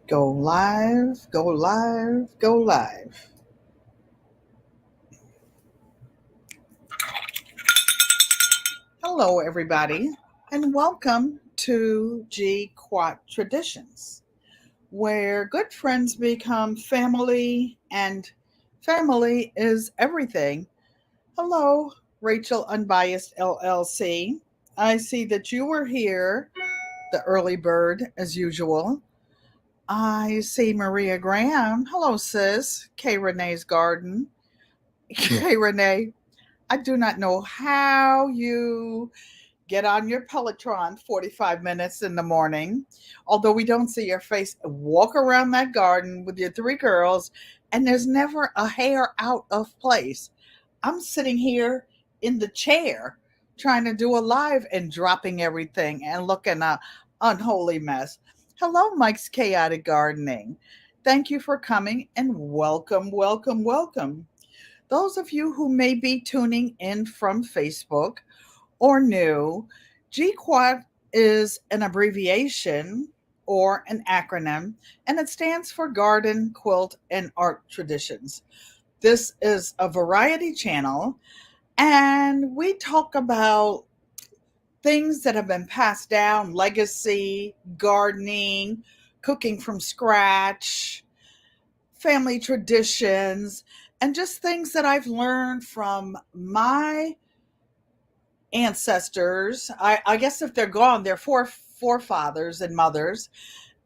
Go live, go live, go live. Hello, everybody, and welcome to GQUAT Traditions, where good friends become family and family is everything. Hello, Rachel Unbiased LLC. I see that you were here, the early bird, as usual. I see Maria Graham. Hello, sis. K. Renee's Garden. Hey, Renee, I do not know how you get on your Peloton 45 minutes in the morning, although we don't see your face, walk around that garden with your three girls, and there's never a hair out of place. I'm sitting here in the chair trying to do a live and dropping everything and looking a unholy mess. Hello, Mike's Chaotic Gardening. Thank you for coming and welcome, welcome, welcome. Those of you who may be tuning in from Facebook or new, GQUAT is an abbreviation or an acronym, and it stands for Garden, Quilt, and Art Traditions. This is a variety channel, and we talk about things that have been passed down, legacy, gardening, cooking from scratch, family traditions, and just things that I've learned from my ancestors. I guess if they're gone, they're forefathers and mothers,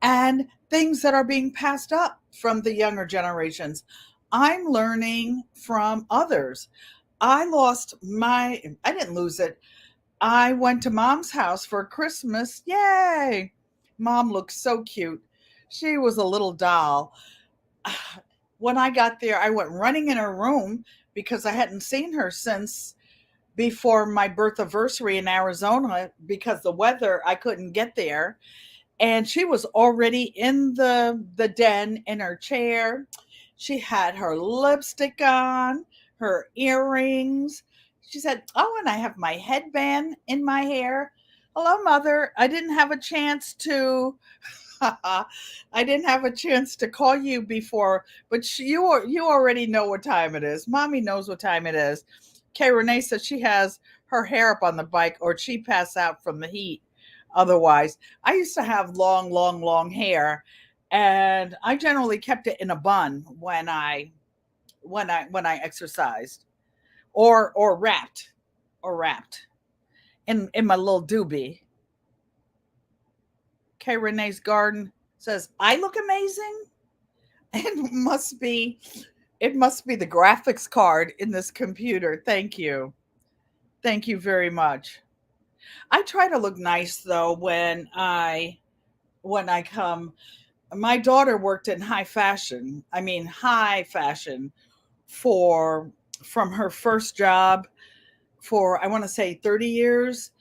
and things that are being passed up from the younger generations. I'm learning from others. I didn't lose it. I went to mom's house for Christmas. Yay! Mom looked so cute. She was a little doll. When I got there, I went running in her room because I hadn't seen her since before my birth anniversary in Arizona because the weather, I couldn't get there. And she was already in the den in her chair. She had her lipstick on, her earrings. She said, "Oh, and I have my headband in my hair." Hello, mother. I didn't have a chance to I didn't have a chance to call you before, but you already know what time it is. Mommy knows what time it is. Kay Renee says she has her hair up on the bike or she pass out from the heat. Otherwise, I used to have long, long, long hair, and I generally kept it in a bun when I exercised, or wrapped in my little doobie. Kay Renee's Garden says I look amazing. It must be the graphics card in this computer. Thank you. Thank you very much. I try to look nice though when I come. My daughter worked in high fashion. I mean high fashion for from her first job for I want to say 30 years.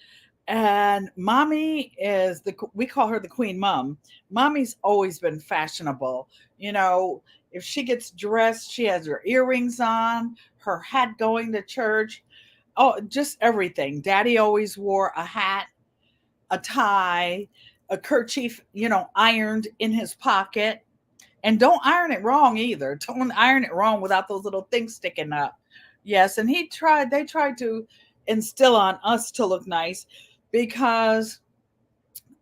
And mommy is we call her the queen mom. Mommy's always been fashionable. You know, if she gets dressed, she has her earrings on, her hat going to church. Oh, just everything. Daddy always wore a hat, a tie, a kerchief, ironed in his pocket. And don't iron it wrong either. Don't iron it wrong without those little things sticking up. Yes, and they tried to instill on us to look nice because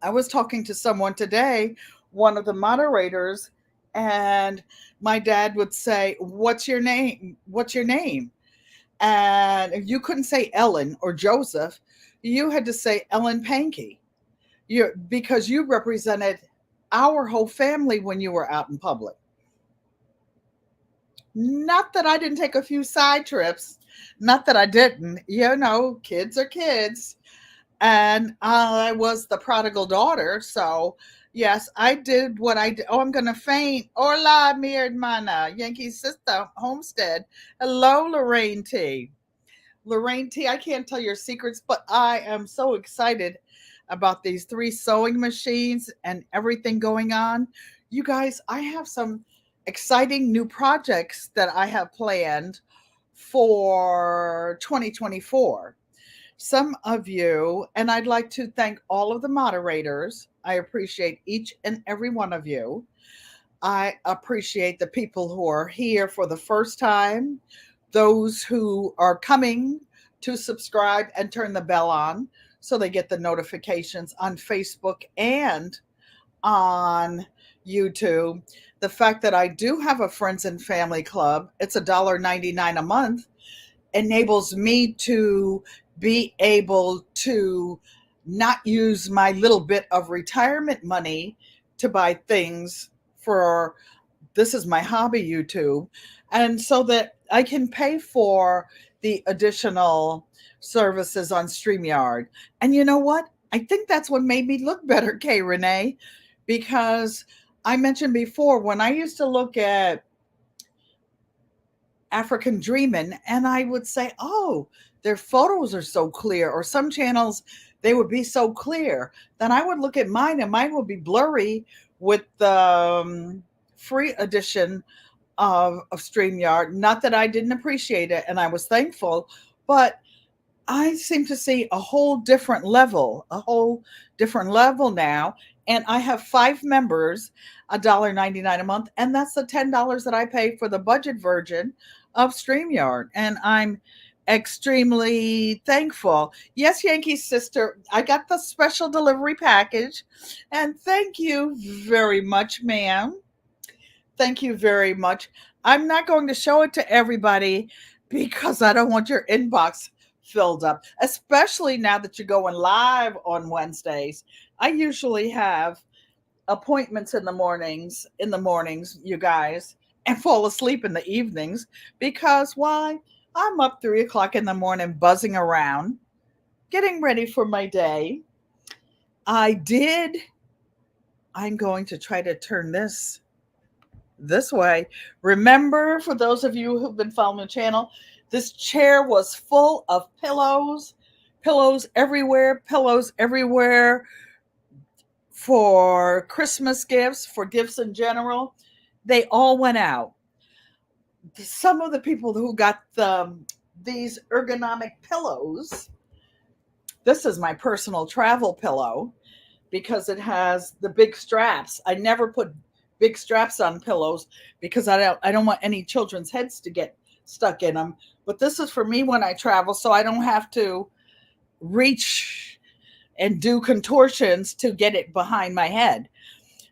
I was talking to someone today, one of the moderators, and my dad would say, "What's your name? What's your name?" And if you couldn't say Ellen or Joseph, you had to say Ellen Pankey. Because you represented our whole family when you were out in public. Not that I didn't take a few side trips. Not that I didn't. Kids are kids. And I was the prodigal daughter. So, yes, I did what I did. Oh, I'm going to faint. Hola, mi hermana, Yankee sister, Homestead. Hello, Lorraine T. Lorraine T, I can't tell your secrets, but I am so excited about these three sewing machines and everything going on. You guys, I have some exciting new projects that I have planned for 2024. Some of you, and I'd like to thank all of the moderators. I appreciate each and every one of you. I appreciate the people who are here for the first time, those who are coming to subscribe and turn the bell on so they get the notifications on Facebook and on YouTube. The fact that I do have a friends and family club, it's $1.99 a month, enables me to be able to not use my little bit of retirement money to buy things for this is my hobby YouTube, and so that I can pay for the additional services on StreamYard. And you know what? I think that's what made me look better, Kay Renee, because I mentioned before when I used to look at African Dreamin', and I would say, "Oh, their photos are so clear," or some channels they would be so clear. Then I would look at mine, and mine would be blurry with the free edition of StreamYard. Not that I didn't appreciate it, and I was thankful, but I seem to see a whole different level now. And I have 5 members, $1.99 a month, and that's the $10 that I pay for the budget version of StreamYard. And I'm extremely thankful. Yes, Yankee sister, I got the special delivery package, and thank you very much, ma'am. Thank you very much. I'm not going to show it to everybody because I don't want your inbox filled up, especially now that you're going live on Wednesdays. I usually have appointments in the mornings, you guys, and fall asleep in the evenings because why? I'm up 3 o'clock in the morning buzzing around, getting ready for my day. I did. I'm going to try to turn this way. Remember, for those of you who've been following the channel, this chair was full of pillows, pillows everywhere for Christmas gifts, for gifts in general. They all went out. Some of the people who got these ergonomic pillows, this is my personal travel pillow because it has the big straps. I never put big straps on pillows because I don't want any children's heads to get stuck in them. But this is for me when I travel, so I don't have to reach and do contortions to get it behind my head.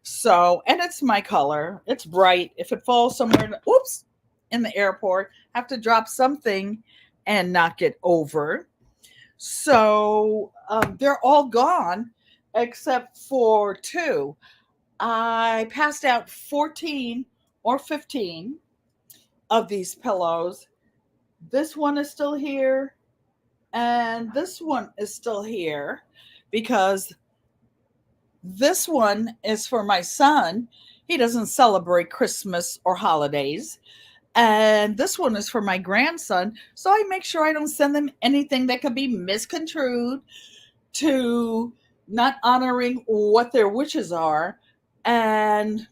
So, and it's my color. It's bright. If it falls somewhere, oops, in the airport, I have to drop something and knock it over. So they're all gone except for 2. I passed out 14 or 15 of these pillows. This one is still here, and this one is still here because this one is for my son. He doesn't celebrate Christmas or holidays. And this one is for my grandson. So I make sure I don't send them anything that could be misconstrued to not honoring what their wishes are. And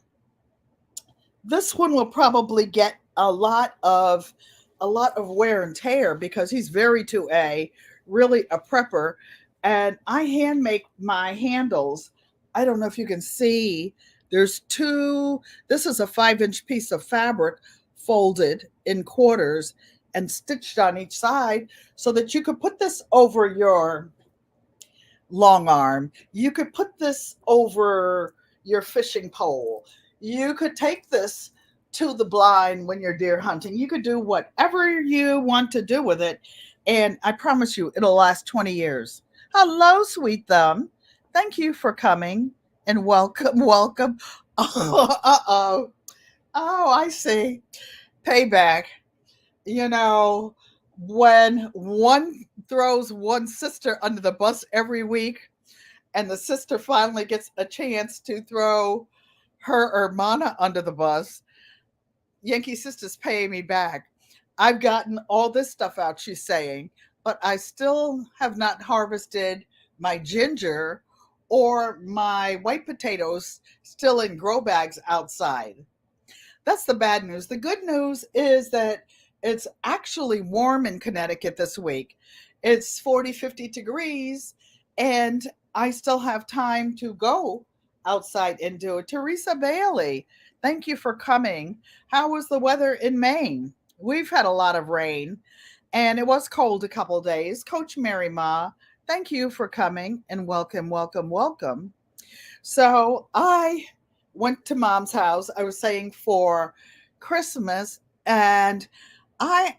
this one will probably get a lot of wear and tear because he's very 2A, really a prepper. And I hand make my handles. I don't know if you can see. There's 2. This is a 5-inch piece of fabric folded in quarters and stitched on each side so that you could put this over your long arm. You could put this over your fishing pole. You could take this to the blind when you're deer hunting. You could do whatever you want to do with it. And I promise you, it'll last 20 years. Hello, sweet thumb. Thank you for coming and welcome, welcome. Uh-oh. Oh, I see. Payback. You know, when one throws one sister under the bus every week, and the sister finally gets a chance to throw her hermana under the bus, Yankee sister's paying me back. I've gotten all this stuff out, she's saying, but I still have not harvested my ginger or my white potatoes still in grow bags outside. That's the bad news. The good news is that it's actually warm in Connecticut this week. It's 40, 50 degrees, and I still have time to go outside and do it. Teresa Bailey, thank you for coming. How was the weather in Maine? We've had a lot of rain, and it was cold a couple days. Coach Mary Ma, thank you for coming and welcome, welcome, welcome. So I went to mom's house. I was saying for Christmas, and I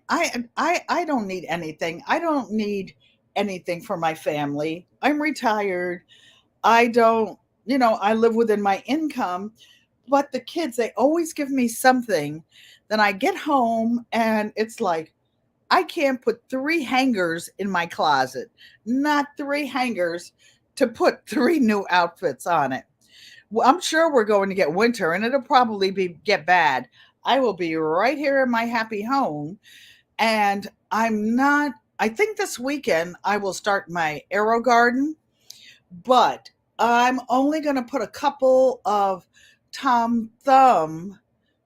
don't need anything. I don't need anything for my family. I'm retired. I don't, I live within my income, but the kids, they always give me something. Then I get home and it's like I can't put three hangers in my closet, not three hangers to put three new outfits on it. Well, I'm sure we're going to get winter and it'll probably be get bad. I will be right here in my happy home, and I'm not I think this weekend I will start my arrow garden, but I'm only going to put a couple of Tom Thumb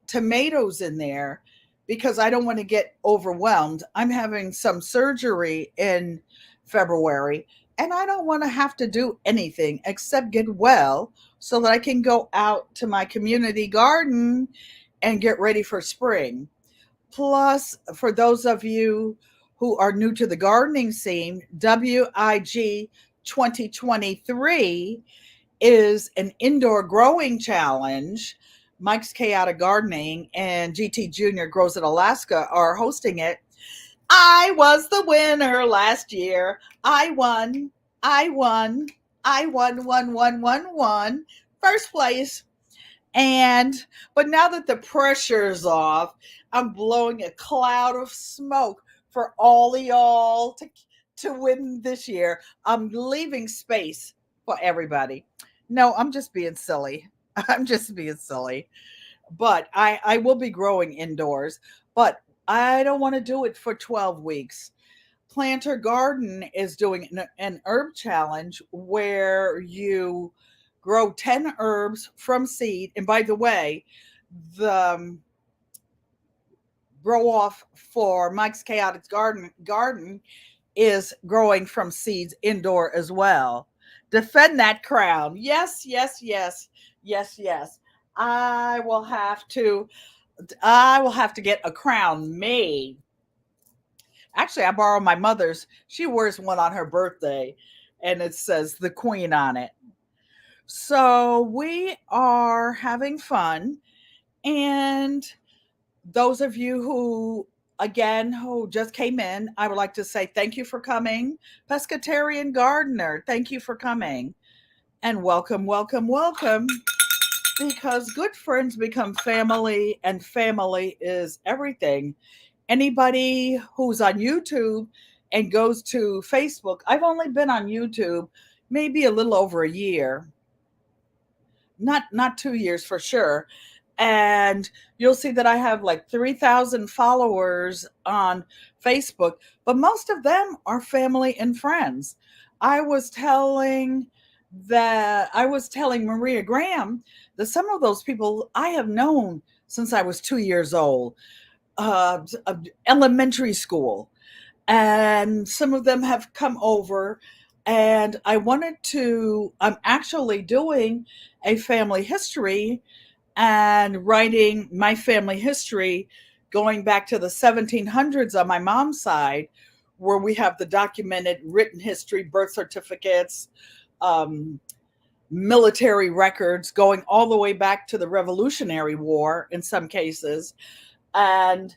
tomatoes in there because I don't want to get overwhelmed. I'm having some surgery in February, and I don't want to have to do anything except get well so that I can go out to my community garden and get ready for spring. Plus, for those of you who are new to the gardening scene, WIG 2023 is an indoor growing challenge. Mike's Chaotic Gardening and GT Junior Grows in Alaska are hosting it. I was the winner last year. I won. I won. I won. First place. And but now that the pressure's off, I'm blowing a cloud of smoke for all of y'all to win this year. I'm leaving space for everybody. No, I'm just being silly. I'm just being silly. But I will be growing indoors, but I don't want to do it for 12 weeks. Planter Garden is doing an herb challenge where you grow 10 herbs from seed. And by the way, the grow off for Mike's Chaotic Garden is growing from seeds indoor as well. Defend that crown. Yes, yes, yes, yes, yes. I will have to I will have to get a crown made. Actually, I borrowed my mother's. She wears one on her birthday, and it says the Queen on it. So we are having fun. And those of you who, again, who just came in, I would like to say thank you for coming. Pescatarian Gardener, thank you for coming. And welcome, welcome, welcome. Because good friends become family, and family is everything. Anybody who's on YouTube and goes to Facebook, I've only been on YouTube maybe a little over a year, not 2 years for sure. And you'll see that I have like 3,000 followers on Facebook, but most of them are family and friends. I was telling I was telling Maria Graham that some of those people I have known since I was 2 years old, elementary school, and some of them have come over. And I'm actually doing a family history and writing my family history going back to the 1700s on my mom's side, where we have the documented written history, birth certificates, um, military records going all the way back to the Revolutionary War in some cases, and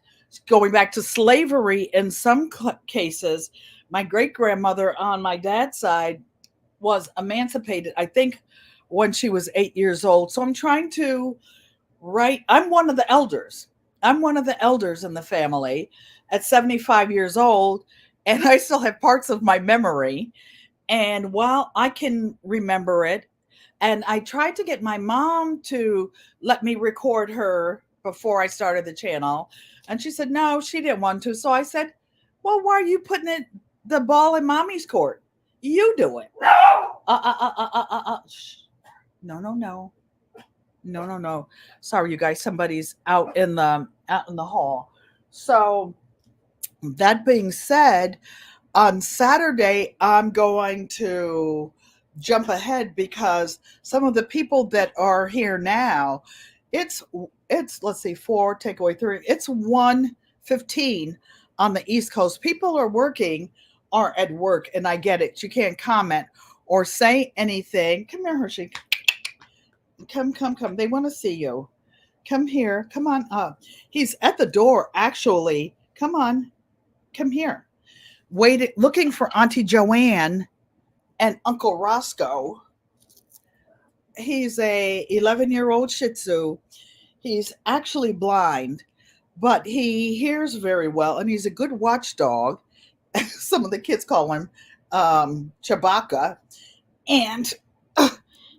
going back to slavery in some cases. My great grandmother on my dad's side was emancipated, I think, when she was 8 years old. So I'm trying to write. I'm one of the elders. I'm one of the elders in the family at 75 years old, and I still have parts of my memory. And while I can remember it, and I tried to get my mom to let me record her before I started the channel, and she said no, she didn't want to. So I said, "Well, why are you putting the ball in mommy's court? You do it." No. No, no, no, no, no, no. Sorry, you guys. Somebody's out in the hall. So that being said, On Saturday, I'm going to jump ahead because some of the people that are here now, it's it's let's see, four take away three. It's 1:15 on the East Coast. People are working, are at work, and I get it. You can't comment or say anything. Come here, Hershey. Come. They want to see you. Come here. Come on up. He's at the door, actually. Come on. Come here. Waiting, looking for Auntie Joanne and Uncle Roscoe. He's a 11-year-old Shih Tzu. He's actually blind, but he hears very well, and he's a good watchdog. Some of the kids call him Chewbacca, and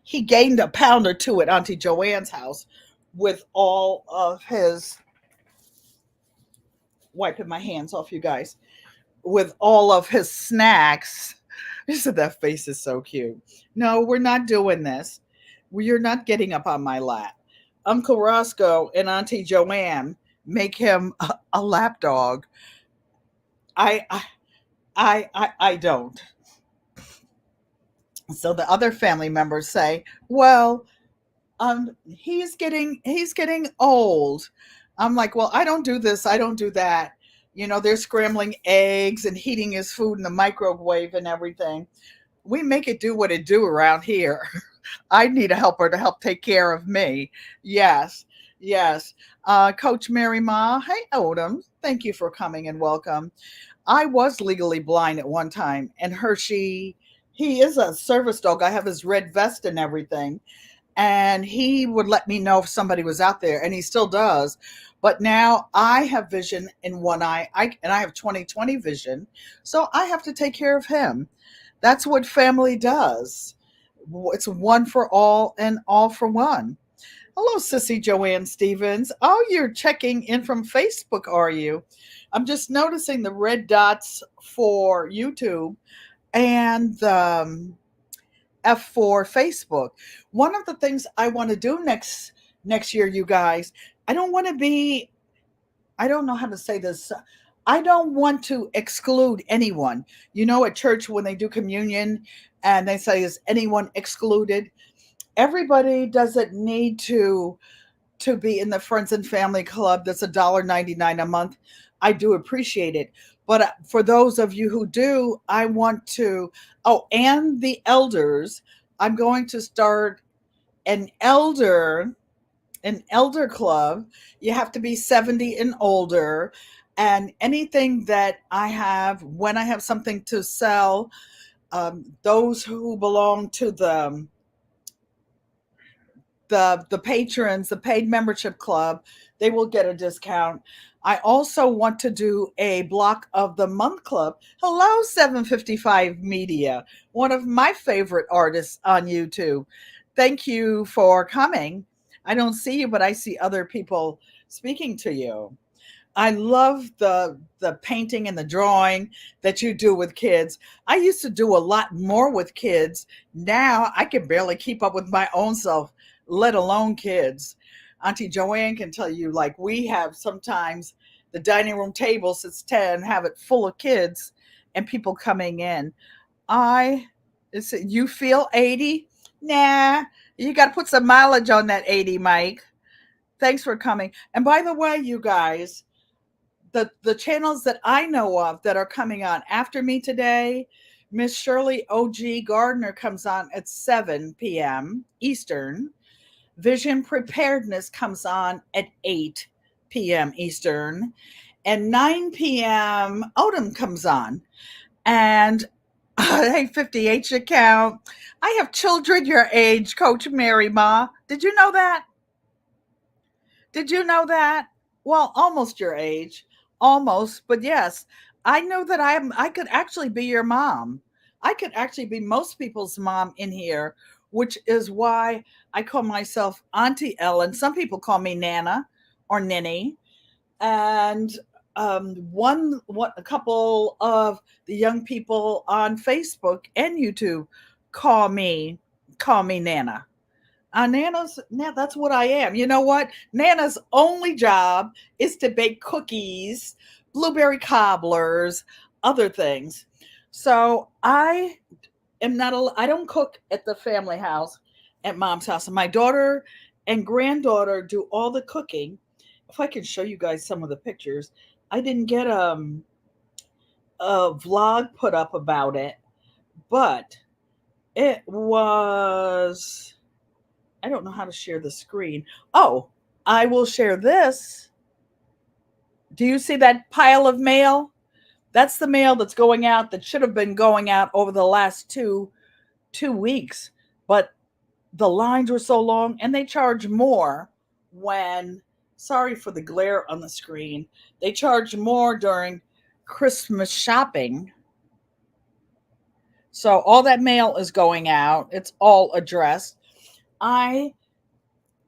he gained a pound or two at Auntie Joanne's house with all of his wiping my hands off, you guys, with all of his snacks. He said that face is so cute. No, we're not doing this. You're not getting up on my lap. Uncle Roscoe and Auntie Joanne make him a lap dog. I I I don't. So the other family members say, "Well, he's getting old." I'm like, "Well, I don't do this. I don't do that." They're scrambling eggs and heating his food in the microwave and everything. We make it do what it do around here. I need a helper to help take care of me. Yes, yes. Coach Mary Ma, hey Odom, thank you for coming and welcome. I was legally blind at one time, and Hershey, he is a service dog. I have his red vest and everything, and he would let me know if somebody was out there, and he still does. But now I have vision in one eye, and I have 20/20 vision, so I have to take care of him. That's what family does. It's one for all and all for one. Hello, Sissy Joanne Stevens. Oh, you're checking in from Facebook, are you? I'm just noticing the red dots for YouTube and the F for Facebook. One of the things I want to do next year, you guys, I don't want to be, I don't know how to say this. I don't want to exclude anyone. At church when they do communion and they say, is anyone excluded? Everybody doesn't need to be in the friends and family club that's $1.99 a month. I do appreciate it. But for those of you who do, I want to, oh, and the elders, I'm going to start an elder an elder club. You have to be 70 and older. And anything that I have, when I have something to sell, those who belong to the patrons, the paid membership club, they will get a discount. I also want to do a block of the month club. Hello, 755 Media, one of my favorite artists on YouTube. Thank you for coming. I don't see you, but I see other people speaking to you. I love the painting and the drawing that you do with kids. I used to do a lot more with kids. Now I can barely keep up with my own self, let alone kids. Auntie Joanne can tell you, like, we have sometimes the dining room table sits 10, have it full of kids and people coming in. You feel 80? Nah, you got to put some mileage on that 80, Mike. Thanks for coming. And by the way, you guys, the channels that I know of that are coming on after me today, Miss Shirley OG Gardner comes on at 7 p.m. Eastern. Vision Preparedness comes on at 8 p.m. Eastern. And 9 p.m. Odom comes on. And hey, 58 account. I have children your age, Coach Mary Ma. Did you know that? Did you know that? Well, almost your age. Almost, but yes. I know that I could actually be your mom. I could actually be most people's mom in here, which is why I call myself Auntie Ellen. Some people call me Nana or Ninny. And a couple of the young people on Facebook and YouTube call me Nana. That's what I am. You know what? Nana's only job is to bake cookies, blueberry cobblers, other things. So I don't cook at the family house, at mom's house. And my daughter and granddaughter do all the cooking. If I can show you guys some of the pictures, I didn't get a vlog put up about it, but it was, I don't know how to share the screen. Oh, I will share this. Do you see that pile of mail? That's the mail that's going out that should have been going out over the last two weeks. But the lines were so long and they charge more when, sorry for the glare on the screen, they charge more during Christmas shopping. So all that mail is going out. It's all addressed. I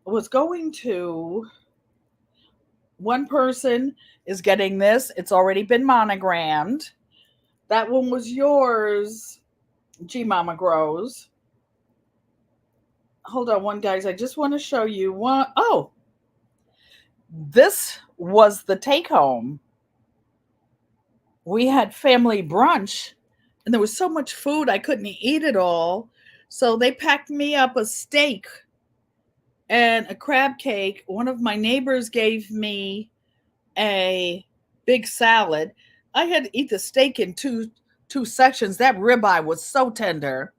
was going to, one person is getting this. It's already been monogrammed. That one was yours, G Mama Grows. Hold on one, guys. I just want to show you one. Oh, this was the take home. We had family brunch and there was so much food I couldn't eat it all. So they packed me up a steak and a crab cake. One of my neighbors gave me a big salad. I had to eat the steak in two sections. That ribeye was so tender.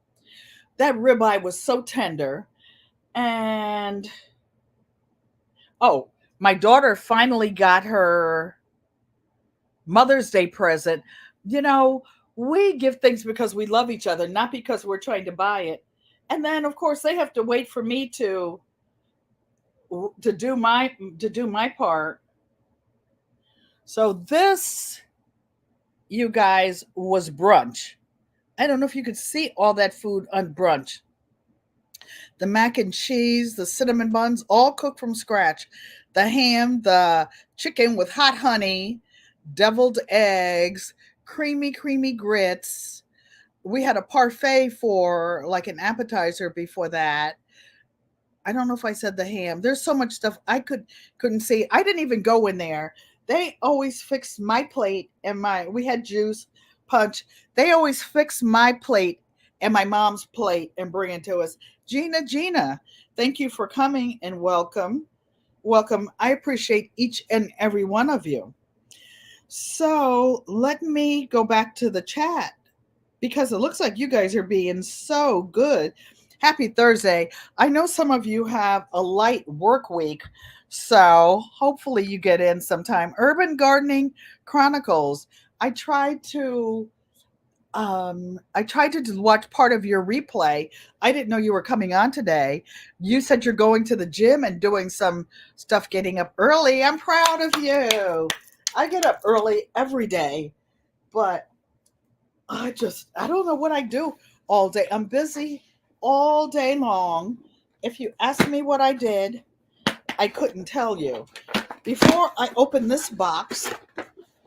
That ribeye was so tender. And oh, my daughter finally got her Mother's Day present. You know, we give things because we love each other, not because we're trying to buy it. And then of course they have to wait for me to do my part. So this, you guys, was brunch. I don't know if you could see all that food on brunch. The mac and cheese, the cinnamon buns, all cooked from scratch. The ham, the chicken with hot honey, deviled eggs, creamy grits. We had a parfait for like an appetizer before that. I don't know if I said the ham. There's so much stuff I couldn't see. I didn't even go in there. They always fixed my plate and my we had juice, punch. They always fix my plate and my mom's plate and bring it to us. Gina, thank you for coming and welcome. Welcome. I appreciate each and every one of you. So let me go back to the chat because it looks like you guys are being so good. Happy Thursday. I know some of you have a light work week, so hopefully you get in sometime. Urban Gardening Chronicles. I tried to watch part of your replay. I didn't know you were coming on today. You said you're going to the gym and doing some stuff, getting up early. I'm proud of you. I get up early every day, but I don't know what I do all day. I'm busy all day long. If you ask me what I did, I couldn't tell you. Before I open this box,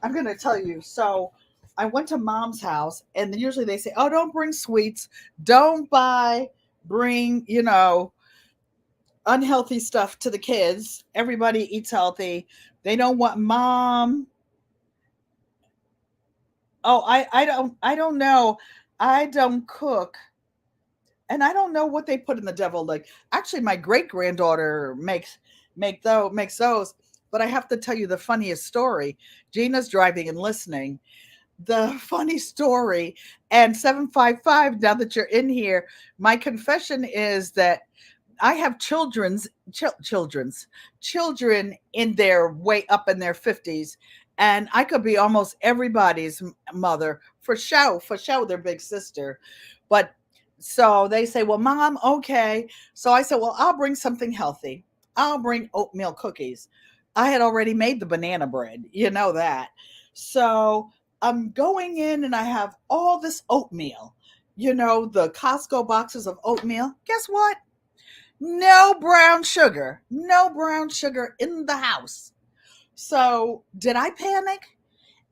I'm going to tell you. So I went to mom's house, and usually they say, oh, don't bring sweets. Don't bring, unhealthy stuff to the kids. Everybody eats healthy. They don't want mom. Oh, I don't know. I don't cook. And I don't know what they put in the devil. Like, actually, my great granddaughter makes those. But I have to tell you the funniest story. Gina's driving and listening. The funny story, and 755, now that you're in here, my confession is that I have children in their way up in their 50s, and I could be almost everybody's mother for show their big sister. But so they say, well, mom, okay. So I said, well, I'll bring something healthy. I'll bring oatmeal cookies. I had already made the banana bread, you know that. So I'm going in and I have all this oatmeal, the Costco boxes of oatmeal. Guess what? No brown sugar. No brown sugar in the house. So did I panic?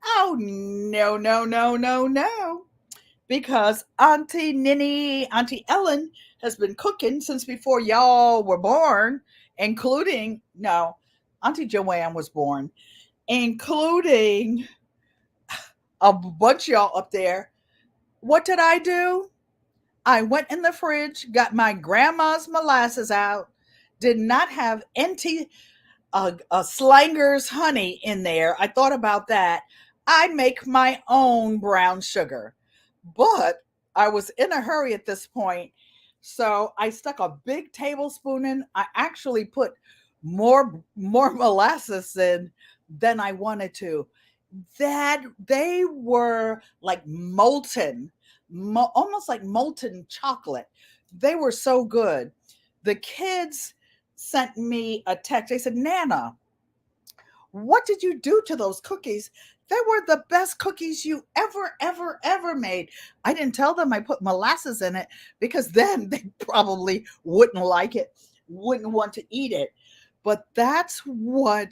Oh, no, no, no, no, no. Because Auntie Ellen has been cooking since before y'all were born, including, no, Auntie Joanne was born, including a bunch of y'all up there. What did I do? I went in the fridge, got my grandma's molasses out, did not have any a Slanger's honey in there. I thought about that. I make my own brown sugar, but I was in a hurry at this point. So I stuck a big tablespoon in. I actually put more molasses in than I wanted to. That they were like molten, almost like molten chocolate. They were so good. The kids sent me a text. They said, Nana, what did you do to those cookies? They were the best cookies you ever made. I didn't tell them I put molasses in it because then they probably wouldn't like it, wouldn't want to eat it. But that's what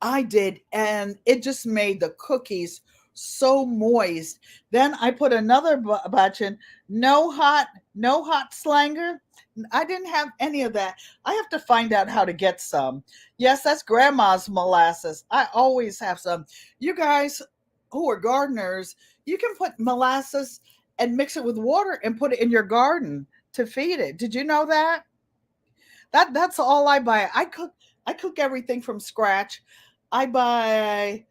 I did, and it just made the cookies so moist. Then I put another batch in. No hot slanger. I didn't have any of that. I have to find out how to get some. Yes, that's grandma's molasses. I always have some. You guys who are gardeners, you can put molasses and mix it with water and put it in your garden to feed it. Did you know that? That's all I buy. I cook everything from scratch. I buy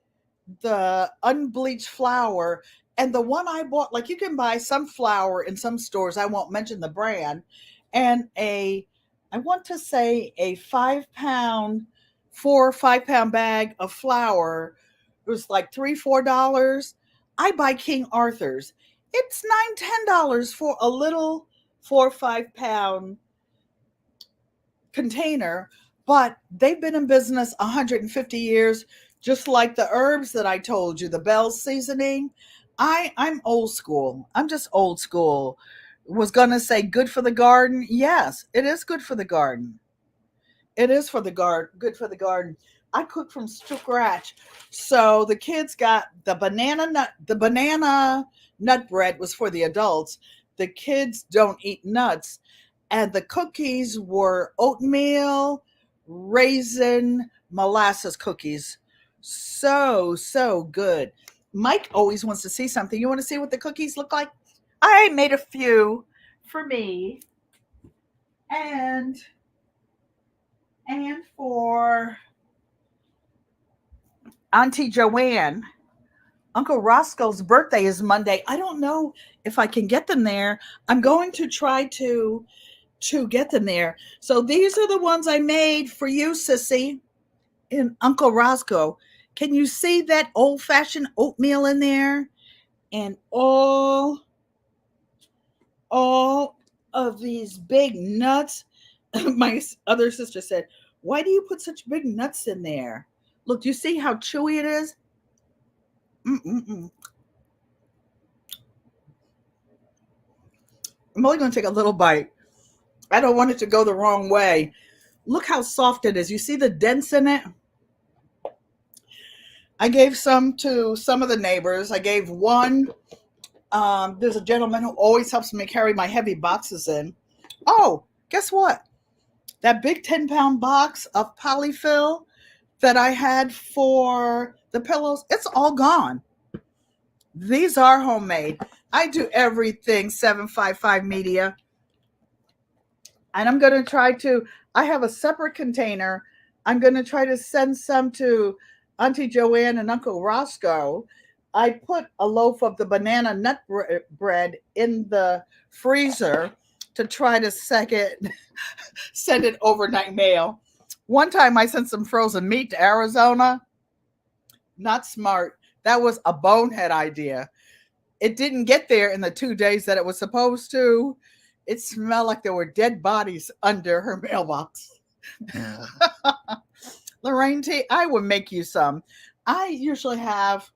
the unbleached flour, and the one I bought, like you can buy some flour in some stores, I won't mention the brand, and I want to say a 5 pound, 4 or 5 pound bag of flour. It was like $3 or $4. I buy King Arthur's. It's $9 10 for a little 4 or 5 pound container, but they've been in business 150 years, just like the herbs that I told you, the Bell seasoning. I'm old school. I'm just old school. Was gonna say good for the garden. Yes, it is good for the garden. It is for the garden, good for the garden. I cook from scratch. So the kids got the banana nut bread was for the adults. The kids don't eat nuts. And the cookies were oatmeal, raisin, molasses cookies. So good. Mike always wants to see something. You want to see what the cookies look like? I made a few for me and for Auntie Joanne. Uncle Roscoe's birthday is Monday. I don't know if I can get them there. I'm going to try to get them there. So these are the ones I made for you, Sissy, and Uncle Roscoe. Can you see that old-fashioned oatmeal in there? And all of these big nuts. My other sister said, "Why do you put such big nuts in there? Look, do you see how chewy it is?" Mm-mm-mm. I'm only going to take a little bite. I don't want it to go the wrong way. Look how soft it is. You see the dents in it? I gave some to some of the neighbors. I gave one. There's a gentleman who always helps me carry my heavy boxes in. Oh, guess what? That big 10-pound box of polyfill that I had for the pillows, it's all gone. These are homemade. I do everything 755 media. And I'm going to try to, I have a separate container. I'm going to try to send some to Auntie Joanne and Uncle Roscoe. I put a loaf of the banana nut bread in the freezer to try to send it overnight mail. One time I sent some frozen meat to Arizona. Not smart. That was a bonehead idea. It didn't get there in the 2 days that it was supposed to. It smelled like there were dead bodies under her mailbox. Yeah. Lorraine T, I would make you some. I usually have,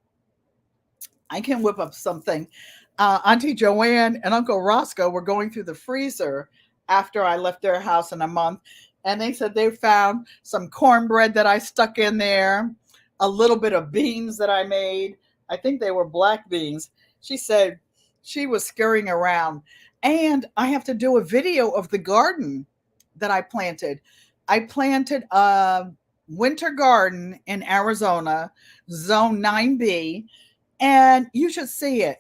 I can whip up something. Auntie Joanne and Uncle Roscoe were going through the freezer after I left their house in a month. And they said they found some cornbread that I stuck in there, a little bit of beans that I made. I think they were black beans. She said she was scurrying around. And I have to do a video of the garden that I planted. I planted a winter garden in Arizona, zone 9B. And you should see it.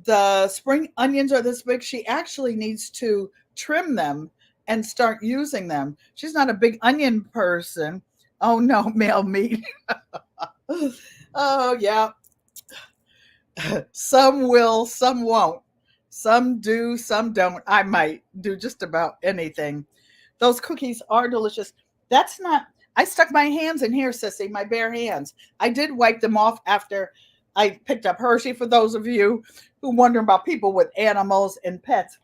The spring onions are this big. She actually needs to trim them and start using them. She's not a big onion person. Oh no, male meat. Oh yeah. Some will, some won't. Some do, some don't. I might do just about anything. Those cookies are delicious. That's not, I stuck my hands in here, sissy, my bare hands. I did wipe them off after I picked up Hershey, for those of you who wonder about people with animals and pets.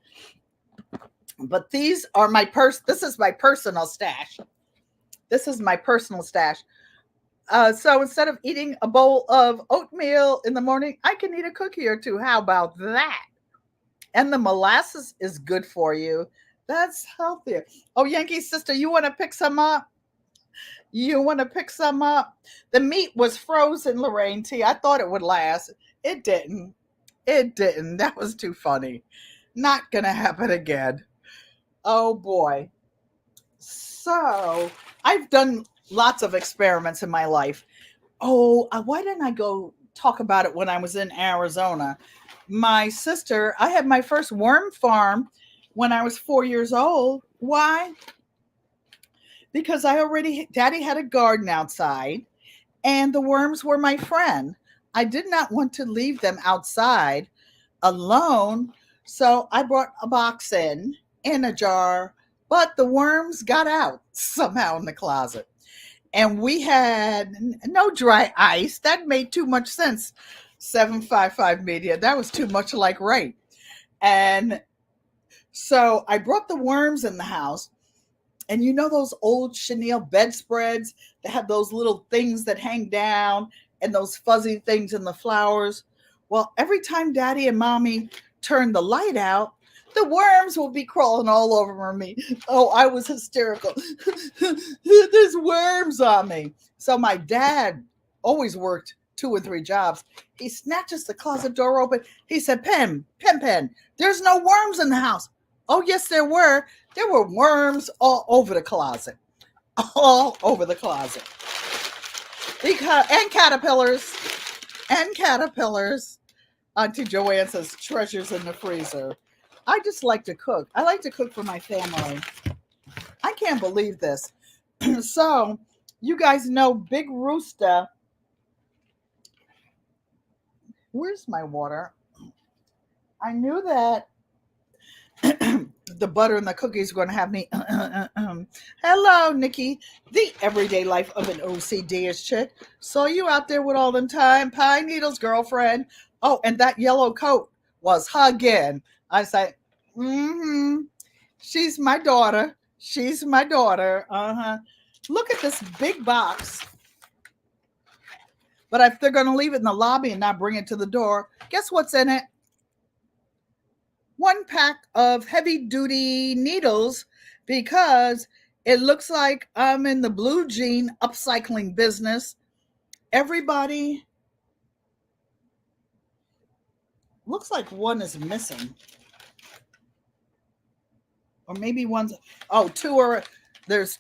But these are this is my personal stash. This is my personal stash. So instead of eating a bowl of oatmeal in the morning, I can eat a cookie or two. How about that? And the molasses is good for you. That's healthier. Oh, Yankee sister, you want to pick some up? You want to pick some up? The meat was frozen, Lorraine T. I thought it would last. It didn't. It didn't. That was too funny. Not going to happen again. Oh, boy. So I've done lots of experiments in my life. Oh, why didn't I go talk about it when I was in Arizona? My sister, I had my first worm farm when I was 4 years old. Why? Because Daddy had a garden outside and the worms were my friend. I did not want to leave them outside alone. So I brought a box in a jar, but the worms got out somehow in the closet. And we had no dry ice. That made too much sense. 755 media. That was too much like right. And so I brought the worms in the house. And you know those old chenille bedspreads that have those little things that hang down and those fuzzy things in the flowers? Well, every time Daddy and Mommy turned the light out, the worms will be crawling all over me. Oh, I was hysterical. There's worms on me. So my dad always worked 2 and 3 jobs. He snatches the closet door open. He said, Pen, there's no worms in the house. Oh, yes, there were. There were worms all over the closet. All over the closet. And caterpillars. And caterpillars. Auntie Joanne says treasures in the freezer. I just like to cook. I like to cook for my family. I can't believe this. So, you guys know Big Rooster. Where's my water? I knew that the butter and the cookies were going to have me. Hello, Nikki. The everyday life of an OCD-ish chick. Saw you out there with all them pine needles, girlfriend. Oh, and that yellow coat was hugging. I said, she's my daughter. She's my daughter. Look at this big box. But if they're going to leave it in the lobby and not bring it to the door, guess what's in it? 1 pack of heavy duty needles, because it looks like I'm in the blue jean upcycling business. Everybody, looks like one is missing. Or maybe one's, two are, there's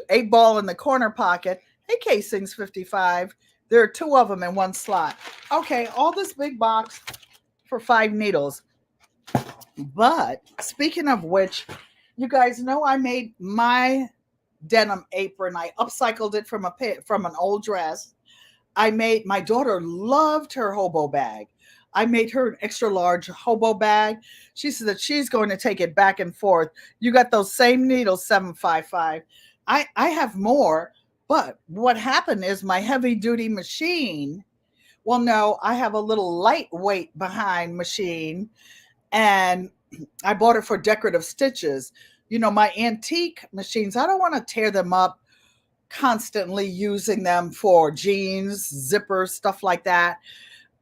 8 ball in the corner pocket. Hey, casings 55. There are 2 of them in one slot. Okay, all this big box for 5 needles. But speaking of which, you guys know I made my denim apron. I upcycled it from an old dress. My daughter loved her hobo bag. I made her an extra large hobo bag. She said that she's going to take it back and forth. You got those same needles, 755. I have more, but what happened is my heavy duty machine. Well, no, I have a little lightweight behind machine, and I bought it for decorative stitches. You know, my antique machines, I don't want to tear them up constantly using them for jeans, zippers, stuff like that.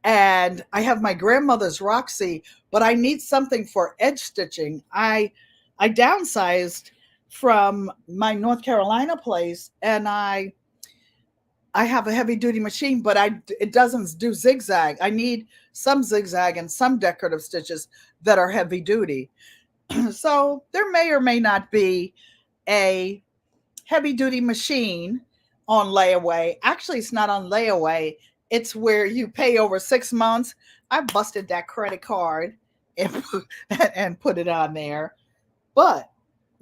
And I have my grandmother's Roxy, but I need something for edge stitching. I downsized from my North Carolina place, and I have a heavy duty machine, but it doesn't do zigzag. I need some zigzag and some decorative stitches that are heavy duty. So there may or may not be a heavy duty machine on layaway. Actually, it's not on layaway. It's where you pay over 6 months. I busted that credit card and and put it on there. But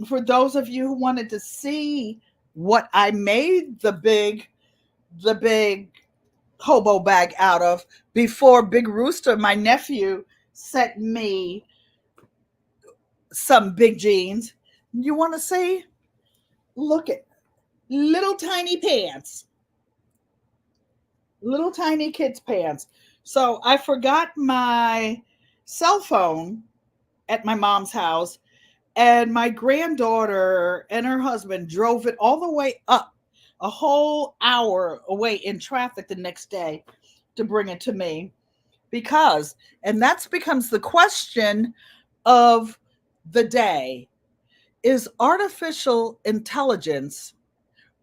for those of you who wanted to see what I made the big hobo bag out of before Big Rooster, my nephew, sent me some big jeans. You want to see? Look at little tiny pants, little tiny kids' pants. So I forgot my cell phone at my mom's house, and my granddaughter and her husband drove it all the way up a whole hour away in traffic the next day to bring it to me because, and that becomes the question of the day, is artificial intelligence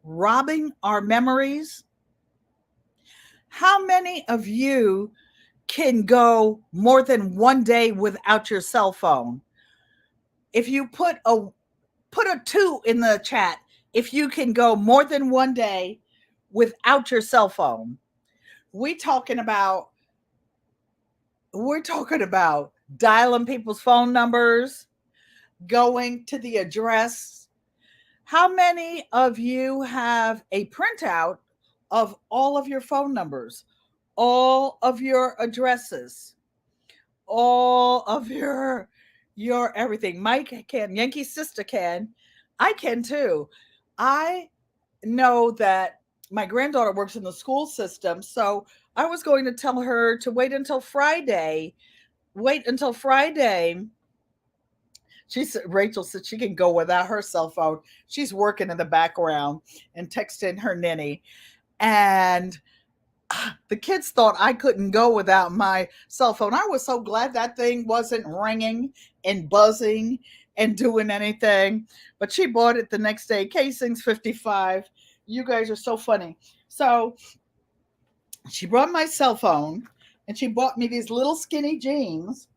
robbing our memories? How many of you can go more than one day without your cell phone? If you put a 2 in the chat if you can go more than one day without your cell phone. We talking about we're talking about dialing people's phone numbers, going to the address. How many of you have a printout of all of your phone numbers, all of your addresses, all of your everything? Mike can, Yankee's sister can, I can too. I know that my granddaughter works in the school system, so I was going to tell her to wait until Friday. Wait until Friday. She said, Rachel said she can go without her cell phone. She's working in the background and texting her ninny. And the kids thought I couldn't go without my cell phone. I was so glad that thing wasn't ringing and buzzing and doing anything. But she bought it the next day. Casing's 55. You guys are so funny. So she brought my cell phone and she bought me these little skinny jeans.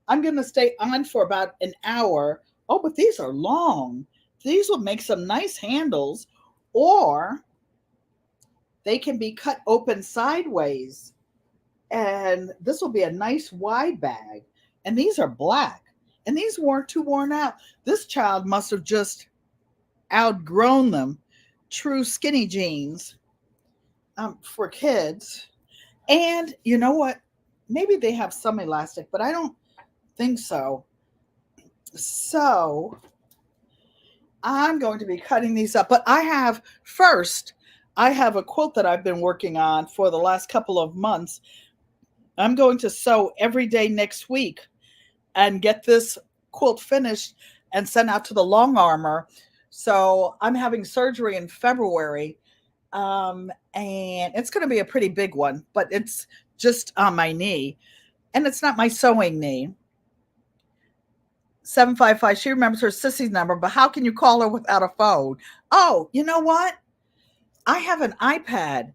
I'm going to stay on for about an hour. Oh, but these are long. These will make some nice handles, or they can be cut open sideways. And this will be a nice wide bag. And these are black. And these weren't too worn out. This child must have just outgrown them. True skinny jeans for kids. And you know what? Maybe they have some elastic, but I don't think so. So I'm going to be cutting these up. But I have a quilt that I've been working on for the last couple of months. I'm going to sew every day next week and get this quilt finished and sent out to the long armor. So I'm having surgery in February. And it's going to be a pretty big one, but it's just on my knee. And it's not my sewing knee. 755, she remembers her sissy's number, but how can you call her without a phone? Oh, you know what? I have an iPad.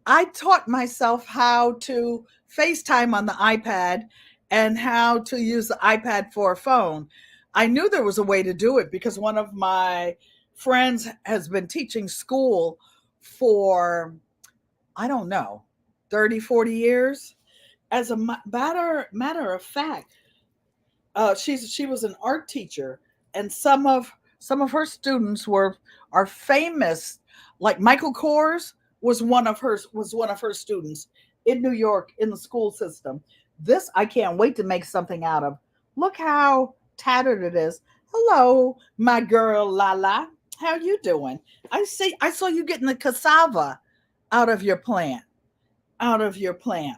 I taught myself how to FaceTime on the iPad and how to use the iPad for a phone. I knew there was a way to do it because one of my friends has been teaching school for, I don't know, 30, 40 years. As a matter of fact, she was an art teacher, and some of her students are famous. Like Michael Kors was one of her students in New York in the school system. This I can't wait to make something out of. Look how tattered it is. Hello, my girl Lala. How you doing? I saw you getting the cassava out of your plant. Out of your plant.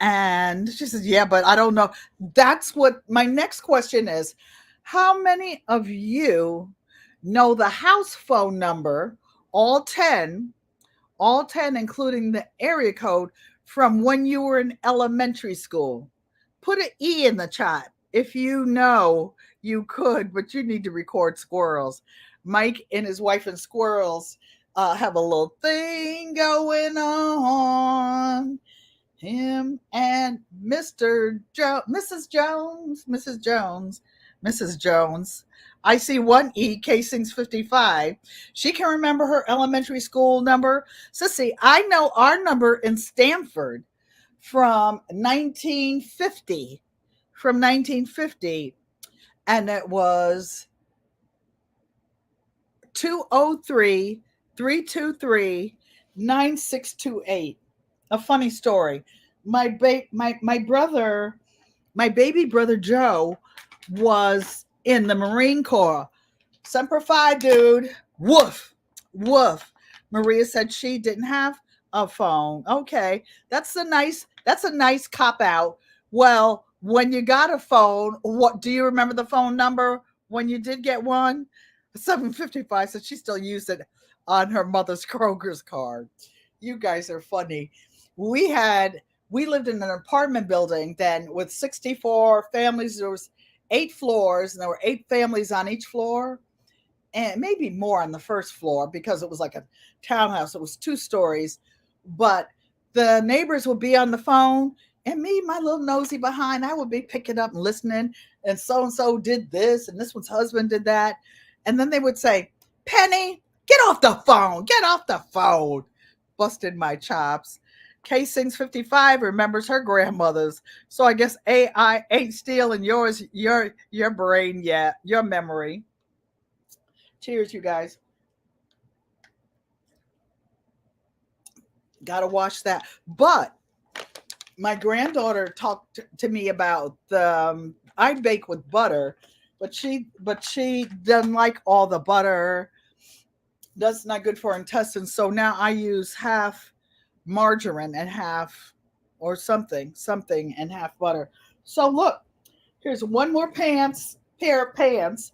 And she says, yeah, but I don't know. That's what my next question is. How many of you know the house phone number, all 10, including the area code from when you were in elementary school? Put an E in the chat if you know you could, but you need to record squirrels. Mike and his wife and squirrels have a little thing going on. Him and Mr. Mrs. Jones. I see one E, casings 55. She can remember her elementary school number. Sissy, I know our number in Stanford from 1950. From 1950. And it was 203 323 9628. A funny story. My brother, my baby brother Joe, was in the Marine Corps. Semper Fi, dude. Woof, woof. Maria said she didn't have a phone. Okay, That's a nice cop out. Well, when you got a phone, what do you remember the phone number when you did get one? 755 said she still used it on her mother's Kroger's card. You guys are funny. We had we lived in an apartment building then with 64 families. There was 8 floors and there were 8 families on each floor and maybe more on the first floor because it was like a townhouse. It was 2 stories, but the neighbors would be on the phone, and me, my little nosy behind, I would be picking up and listening. And so did this, and this one's husband did that, and then they would say, "Penny, get off the phone! Get off the phone!" Busted my chops. Casings 55 remembers her grandmother's, so I guess AI ain't stealing your brain yet, your memory. Cheers, you guys. Gotta watch that. But my granddaughter talked to me about the I bake with butter, but she doesn't like all the butter. That's not good for her intestines. So now I use half margarine and half or something and half butter. So look, here's one more pair of pants.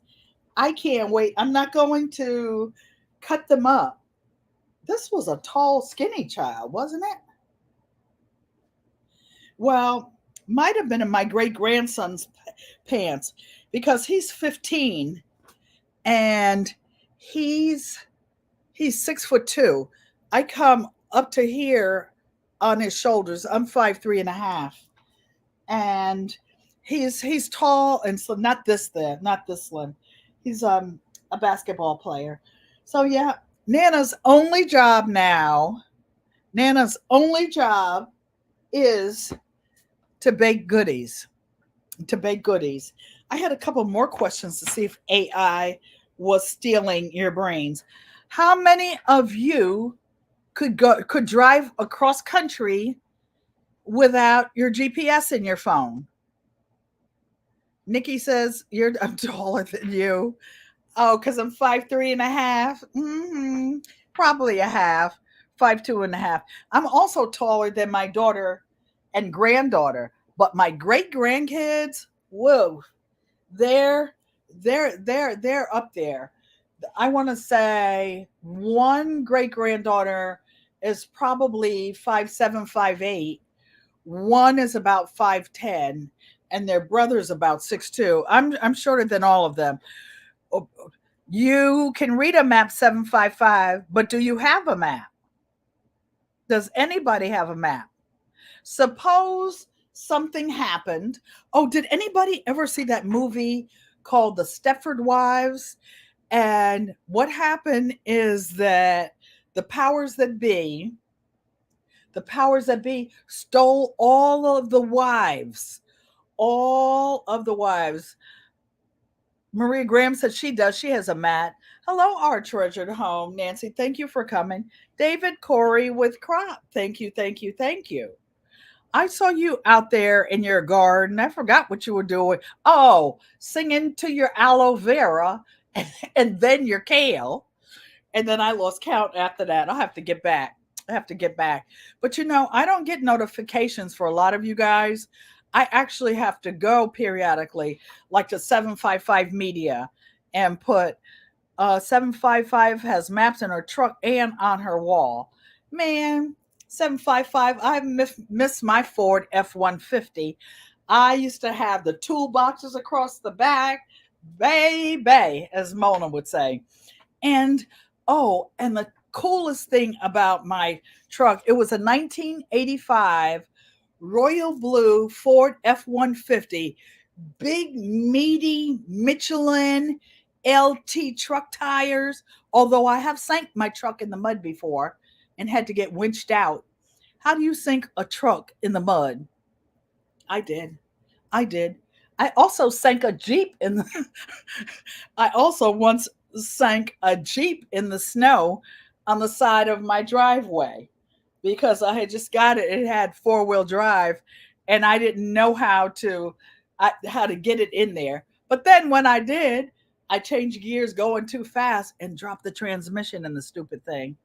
I can't wait. I'm not going to cut them up. This was a tall, skinny child, wasn't it? Well, might have been in my great grandson's pants because he's 15 and he's he's 6'2". I come up to here on his shoulders. I'm 5'3.5", and he's tall and slim. Not this slim. He's a basketball player. So yeah, Nana's only job now. Nana's only job is to bake goodies. To bake goodies. I had a couple more questions to see if AI was stealing your brains. How many of you could drive across country without your GPS in your phone? Nikki says I'm taller than you. Oh, because I'm 5'3.5". Probably a half, 5'2.5". I'm also taller than my daughter and granddaughter, but my great grandkids, whoa, they're they're up there. I want to say one great granddaughter is probably 5'7", 5'8". One is about 5'10", and their brother's about 6'2". I'm shorter than all of them. Oh, you can read a map 755, but do you have a map? Does anybody have a map? Suppose something happened. Oh, did anybody ever see that movie called The Stepford Wives? And what happened is that the powers that be, the powers that be stole all of the wives. Maria Graham said she does. She has a mat. Hello, our treasured home. Nancy, thank you for coming. David Corey with Crop. Thank you, thank you, thank you. I saw you out there in your garden. I forgot what you were doing. Oh, singing to your aloe vera and then your kale. And then I lost count after that. I'll have to get back. I have to get back. But I don't get notifications for a lot of you guys. I actually have to go periodically, like to 755 Media, and put 755 has maps in her truck and on her wall. Man, 755, I miss my Ford F-150. I used to have the toolboxes across the back, baby, as Mona would say. And and the coolest thing about my truck, it was a 1985 royal blue Ford F-150, big meaty Michelin LT truck tires. Although I have sank my truck in the mud before and had to get winched out. How do you sink a truck in the mud? I did. I did. I also sank a Jeep in the I also once sank a Jeep in the snow on the side of my driveway because I had just got it. It had four-wheel drive, and I didn't know how to get it in there. But then when I did, I changed gears going too fast and dropped the transmission in the stupid thing.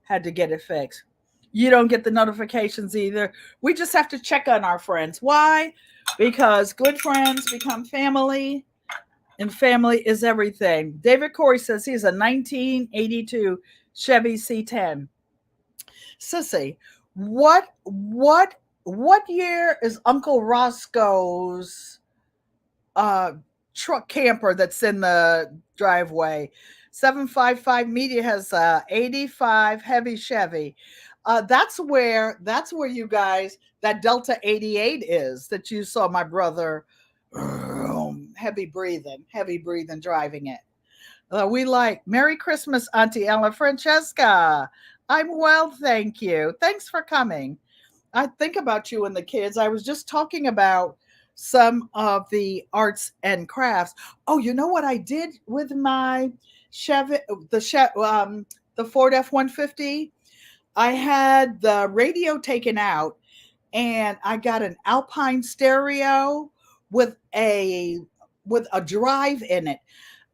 Had to get it fixed. You don't get the notifications either. We just have to check on our friends. Why? Because good friends become family, and family is everything. David Corey says he's a 1982 Chevy C10. Sissy, what year is Uncle Roscoe's uh truck camper that's in the driveway? 755 Media has 85 heavy Chevy. That's where you guys, that Delta 88 is that you saw my brother heavy breathing driving it. We like Merry Christmas, Auntie Ella Francesca. I'm well, thank you. Thanks for coming. I think about you and the kids. I was just talking about some of the arts and crafts. Oh, you know what I did with my Chevy, the Ford F-150? I had the radio taken out and I got an Alpine stereo with a drive in it.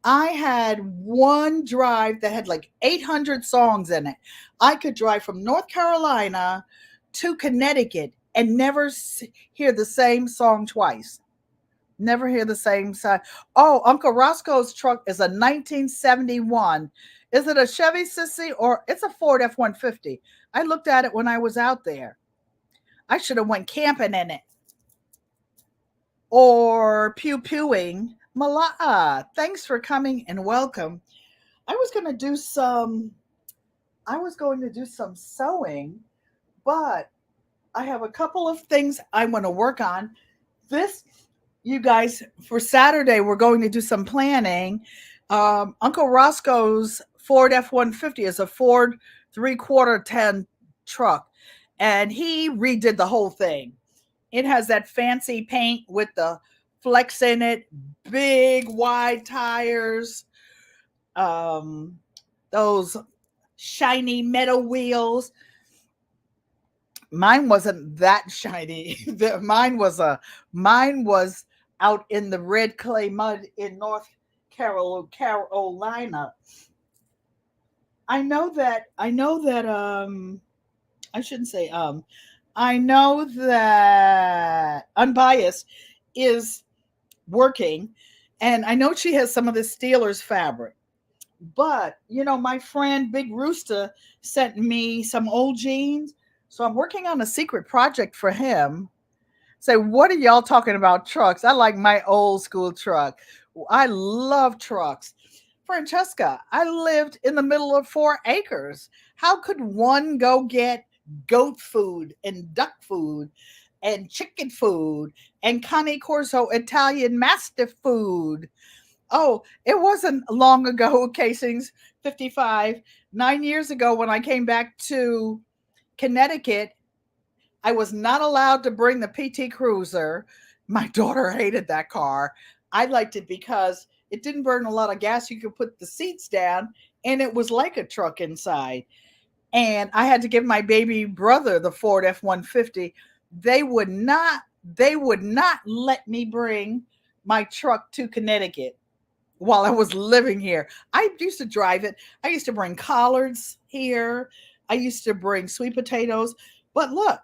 I had one drive that had like 800 songs in it. I could drive from North Carolina to Connecticut and never hear the same song twice. Never hear the same song. Oh, Uncle Roscoe's truck is a 1971. Is it a Chevy, Sissy, or it's a Ford F-150? I looked at it when I was out there. I should have went camping in it or pew-pewing. Malaa, thanks for coming and welcome. I was going to do some sewing, but I have a couple of things I want to work on. This, you guys, for Saturday, we're going to do some planning. Uncle Roscoe's Ford F-150 is a Ford 3/4 10 truck, and he redid the whole thing. It has that fancy paint with the flex in it, big wide tires, um, those shiny metal wheels. Mine wasn't that shiny. Mine was out in the red clay mud in North Carolina. I shouldn't say I know that Unbiased is working, and I know she has some of the Steelers fabric. But my friend Big Rooster sent me some old jeans, so I'm working on a secret project for him. Say, what are y'all talking about trucks? I like my old school truck. I love trucks. Francesca, I lived in the middle of 4 acres. How could one go get goat food and duck food and chicken food and Cane Corso Italian Mastiff food? Oh, it wasn't long ago, Casings 55, 9 years ago when I came back to Connecticut. I was not allowed to bring the PT Cruiser. My daughter hated that car. I liked it because it didn't burn a lot of gas. You could put the seats down and it was like a truck inside. And I had to give my baby brother the Ford F-150. They would not let me bring my truck to Connecticut while I was living here. I used to drive it. I used to bring collards here. I used to bring sweet potatoes. But look,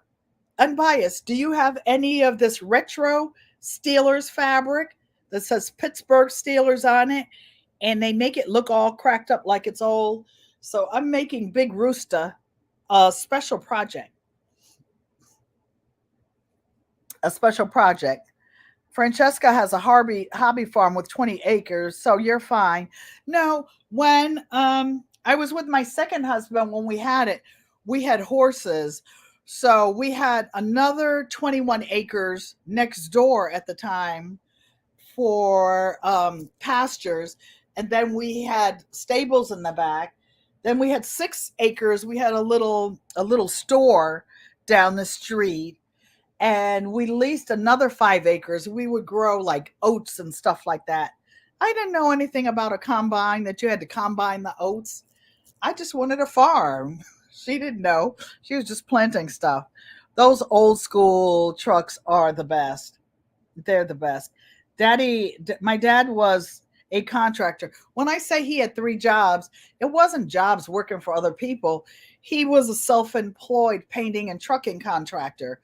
Unbiased, do you have any of this retro Steelers fabric that says Pittsburgh Steelers on it? And they make it look all cracked up like it's old. So I'm making Big Rooster a special project. A special project. Francesca has a hobby farm with 20 acres, so you're fine. No, when I was with my second husband, when we had it, we had horses. So we had another 21 acres next door at the time for pastures. and then we had stables in the back. Then we had 6 acres. We had a little store down the street, and we leased another 5 acres. We would grow like oats and stuff like that. I didn't know anything about a combine, that you had to combine the oats. I just wanted a farm. She didn't know. She was just planting stuff. Those old school trucks are the best. They're the best. My dad was a contractor. When I say he had 3 jobs, it wasn't jobs working for other people. He was a self-employed painting and trucking contractor.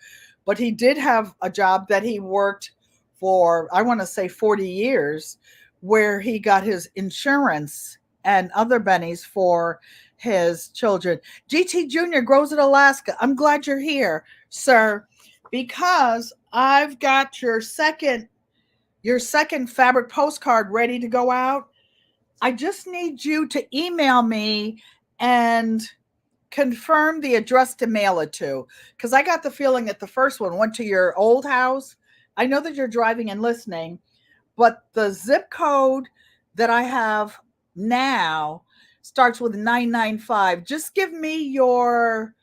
But he did have a job that he worked for, I want to say 40 years, where he got his insurance and other bennies for his children. GT Jr. grows in Alaska. I'm glad you're here, sir, because I've got your second fabric postcard ready to go out. I just need you to email me and confirm the address to mail it to, because I got the feeling that the first one went to your old house. I know that you're driving and listening, but the zip code that I have now starts with 995. Just give me your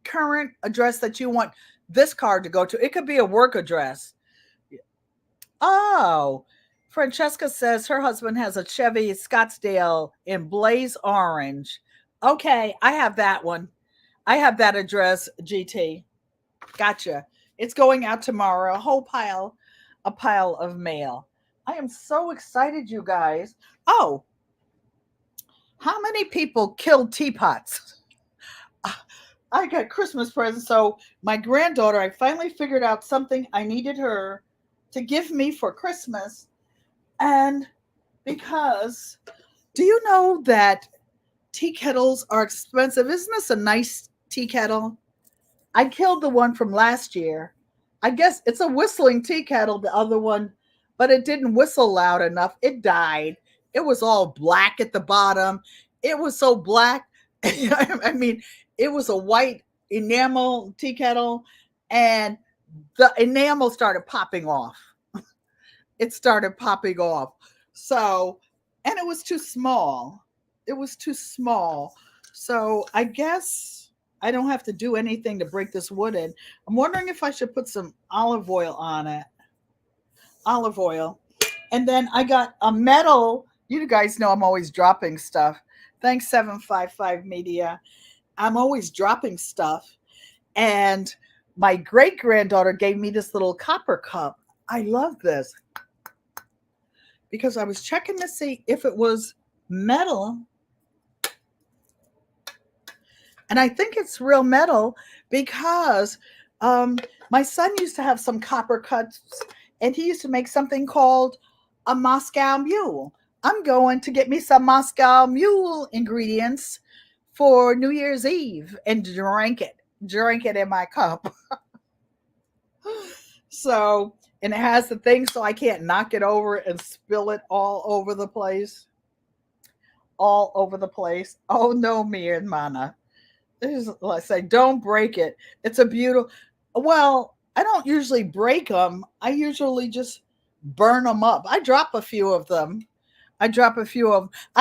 current address that you want this card to go to. It could be a work address. Oh, Francesca says her husband has a Chevy Scottsdale in blaze orange. Okay, I have that one. I have that address, GT. Gotcha. It's going out tomorrow. A pile of mail. I am so excited, you guys. Oh, how many people killed teapots? I got Christmas presents. So my granddaughter, I finally figured out something I needed her to give me for Christmas. And because, do you know that tea kettles are expensive? Isn't this a nice tea kettle? I killed the one from last year. I guess it's a whistling tea kettle, the other one, but it didn't whistle loud enough. It died. It was all black at the bottom. It was so black. I mean, it was a white enamel tea kettle, and the enamel started popping off. It started popping off. So, and it was too small. It was too small. So I guess I don't have to do anything to break this wood in. I'm wondering if I should put some olive oil on it. Olive oil. And then I got a metal. You guys know I'm always dropping stuff. Thanks, 755 Media. I'm always dropping stuff. And my great granddaughter gave me this little copper cup. I love this because I was checking to see if it was metal. And I think it's real metal because my son used to have some copper cups, and he used to make something called a Moscow Mule. I'm going to get me some Moscow Mule ingredients for New Year's Eve and drink it in my cup. So, and it has the thing so I can't knock it over and spill it all over the place. All over the place. Oh no, mi hermana. I say, don't break it. It's a beautiful. Well, I don't usually break them. I usually just burn them up. I drop a few of them. I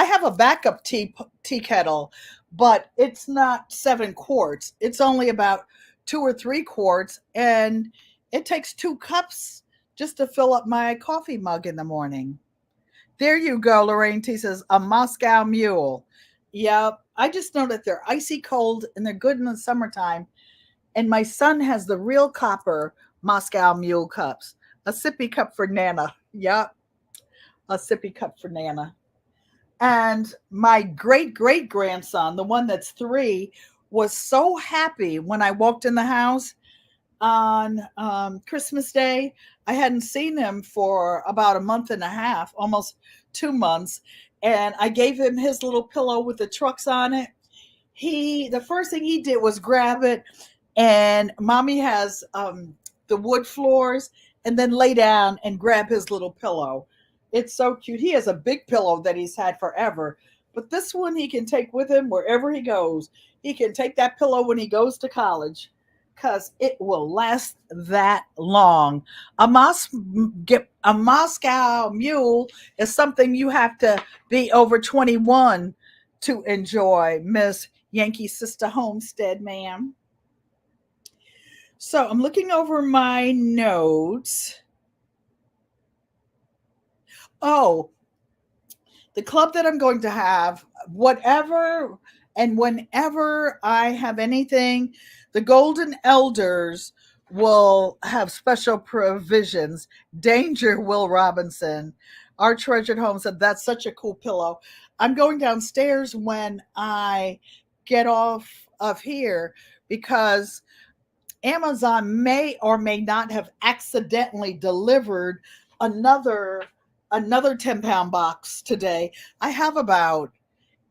have a backup tea kettle, but it's not 7 quarts. It's only about 2 or 3 quarts, and it takes 2 cups just to fill up my coffee mug in the morning. There you go, Lorraine T says, a Moscow Mule. Yep. I just know that they're icy cold and they're good in the summertime. And my son has the real copper Moscow Mule cups. A sippy cup for Nana. Yep. A sippy cup for Nana. And my great great grandson, the one that's 3, was so happy when I walked in the house on Christmas Day. I hadn't seen him for about a month and a half, almost 2 months. And I gave him his little pillow with the trucks on it. The first thing he did was grab it, and Mommy has the wood floors, and then lay down and grab his little pillow. It's so cute. He has a big pillow that he's had forever, but this one he can take with him wherever he goes. He can take that pillow when he goes to college. because it will last that long. A Moscow mule is something you have to be over 21 to enjoy, Miss Yankee Sister Homestead, ma'am. So I'm looking over my notes. Oh, the club that I'm going to have, whatever and whenever I have anything, the Golden Elders will have special provisions. Danger, Will Robinson. Our treasured home said that's such a cool pillow. I'm going downstairs when I get off of here because Amazon may or may not have accidentally delivered another another 10-pound box today. I have about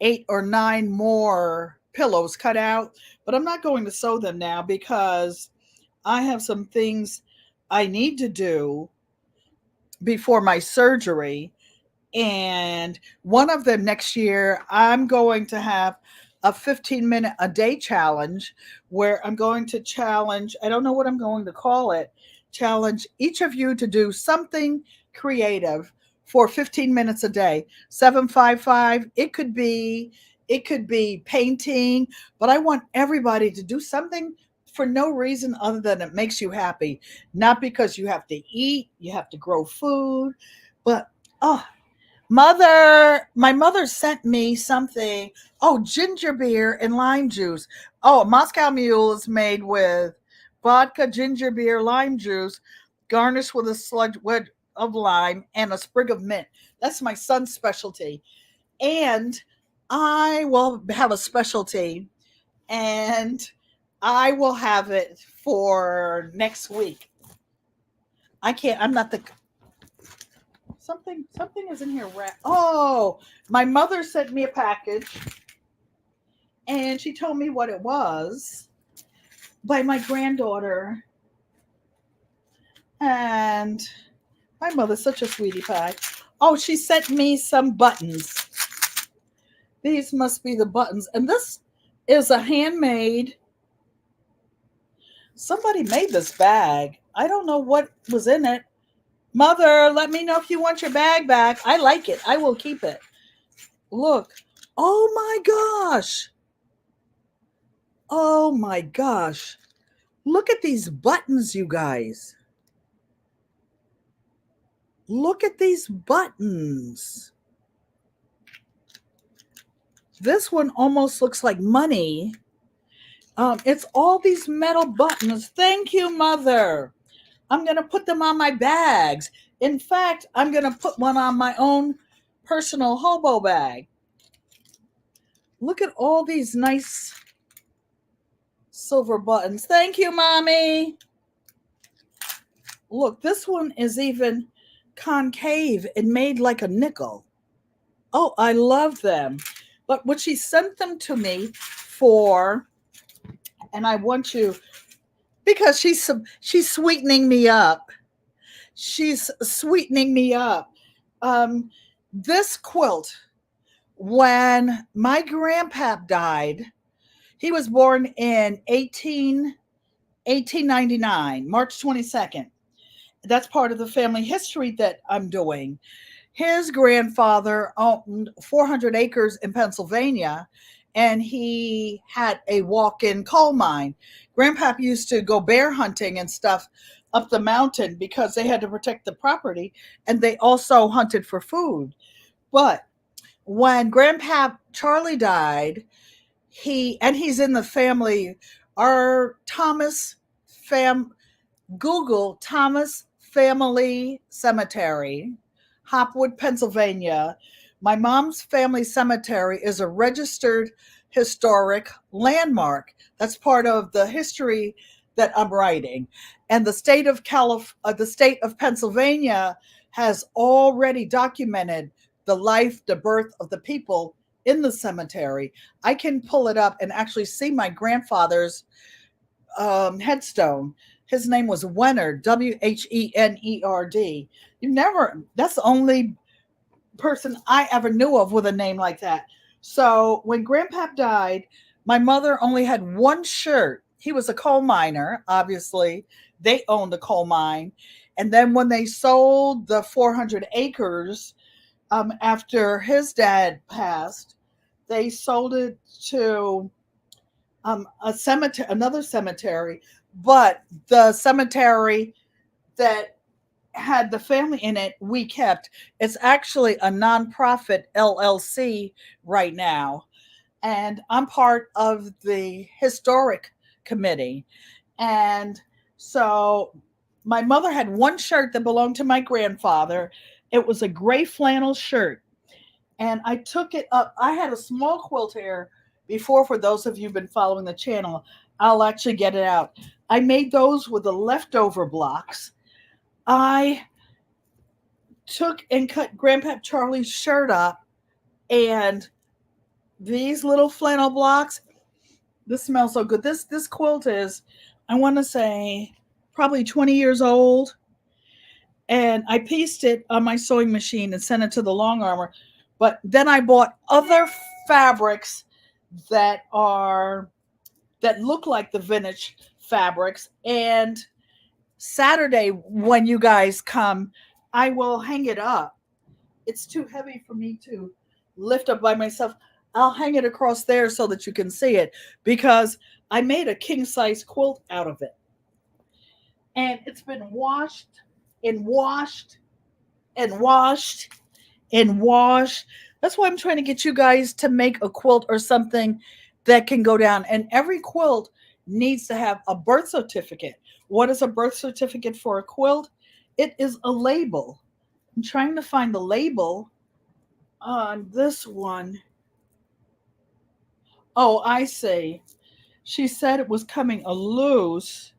8 or 9 more pillows cut out, but I'm not going to sew them now because I have some things I need to do before my surgery, and one of them next year, I'm going to have a 15-minute a day challenge where I'm going to challenge, I don't know what I'm going to call it, challenge each of you to do something creative for 15 minutes a day. 755, it could be painting, but I want everybody to do something for no reason other than it makes you happy. Not because you have to eat, you have to grow food, but oh, my mother sent me something. Oh, ginger beer and lime juice. Oh, a Moscow Mule is made with vodka, ginger beer, lime juice, garnished with a sludge wedge of lime and a sprig of mint. That's my son's specialty. And I will have a specialty, and I will have it for next week. I can't, I'm not the something is in here. Oh, my mother sent me a package, and she told me what it was by my granddaughter. And my mother's such a sweetie pie. Oh, she sent me some buttons. These must be the buttons. And this is a handmade. Somebody made this bag. I don't know what was in it. Mother, let me know if you want your bag back. I like it. I will keep it. Look. Oh my gosh. Oh my gosh. Look at these buttons, you guys. Look at these buttons. This one almost looks like money. It's all these metal buttons. Thank you, Mother. I'm going to put them on my bags. In fact, I'm going to put one on my own personal hobo bag. Look at all these nice silver buttons. Thank you, Mommy. Look, this one is even concave and made like a nickel. Oh, I love them. But what she sent them to me for, and I want you, because she's sweetening me up. She's sweetening me up. This quilt, when my grandpap died, he was born in 1899, March 22nd. That's part of the family history that I'm doing. His grandfather owned 400 acres in Pennsylvania, and he had a walk-in coal mine. Grandpap used to go bear hunting and stuff up the mountain because they had to protect the property, and they also hunted for food. But when Grandpap Charlie died, he's in the family, our Thomas fam Google Thomas Family Cemetery, Hopwood, Pennsylvania. My mom's family cemetery is a registered historic landmark. That's part of the history that I'm writing. And the state of Pennsylvania has already documented the life, the birth of the people in the cemetery. I can pull it up and actually see my grandfather's headstone. His name was Whenerd, Whenerd. That's the only person I ever knew of with a name like that. So when Grandpap died, my mother only had one shirt. he was a coal miner. Obviously, they owned a coal mine. And then when they sold the 400 acres after his dad passed, they sold it to a cemetery, another cemetery, but the cemetery that had the family in it, we kept. It's actually a nonprofit LLC right now, and I'm part of the historic committee. And so my mother had one shirt that belonged to my grandfather. It was a gray flannel shirt, and I took it up. I had a small quilt here before. For those of you who've been following the channel, I'll actually get it out. I made those with the leftover blocks. I took and cut Grandpap Charlie's shirt up, and these little flannel blocks. This smells so good. This quilt is, I want to say, probably 20 years old, and I pieced it on my sewing machine and sent it to the Long Armor. But then I bought other fabrics that are that look like the vintage fabrics. And Saturday, when you guys come, I will hang it up. It's too heavy for me to lift up by myself. I'll hang it across there so that you can see it, because I made a king size quilt out of it. And it's been washed and washed and washed and washed. That's why I'm trying to get you guys to make a quilt or something that can go down. And every quilt needs to have a birth certificate. What is a birth certificate for a quilt? It is a label. I'm trying to find the label on this one. Oh, I see. She said it was coming a loose.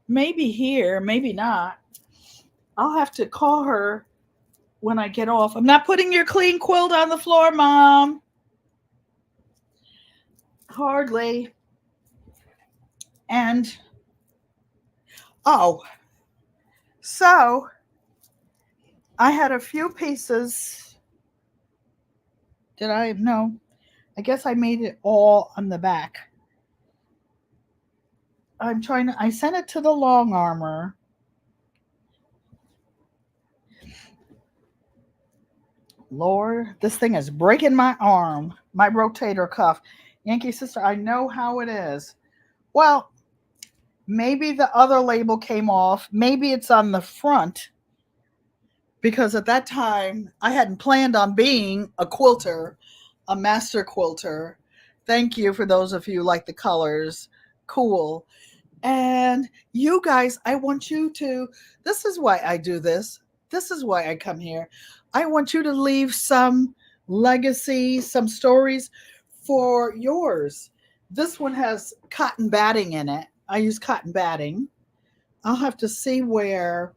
Maybe here, maybe not. I'll have to call her when I get off. I'm not putting your clean quilt on the floor, Mom. Hardly. And, oh, so I had a few pieces. Did I? No. I guess I made it all on the back. I sent it to the Long Armor. Lord, this thing is breaking my arm, my rotator cuff. Yankee sister, I know how it is. Well, maybe the other label came off. Maybe it's on the front, because at that time I hadn't planned on being a quilter, a master quilter. Thank you for those of you who like the colors. Cool. And you guys, I want you to, this is why I do this. This is why I come here. I want you to leave some legacy, some stories for yours. This one has cotton batting in it. I use cotton batting. I'll have to see where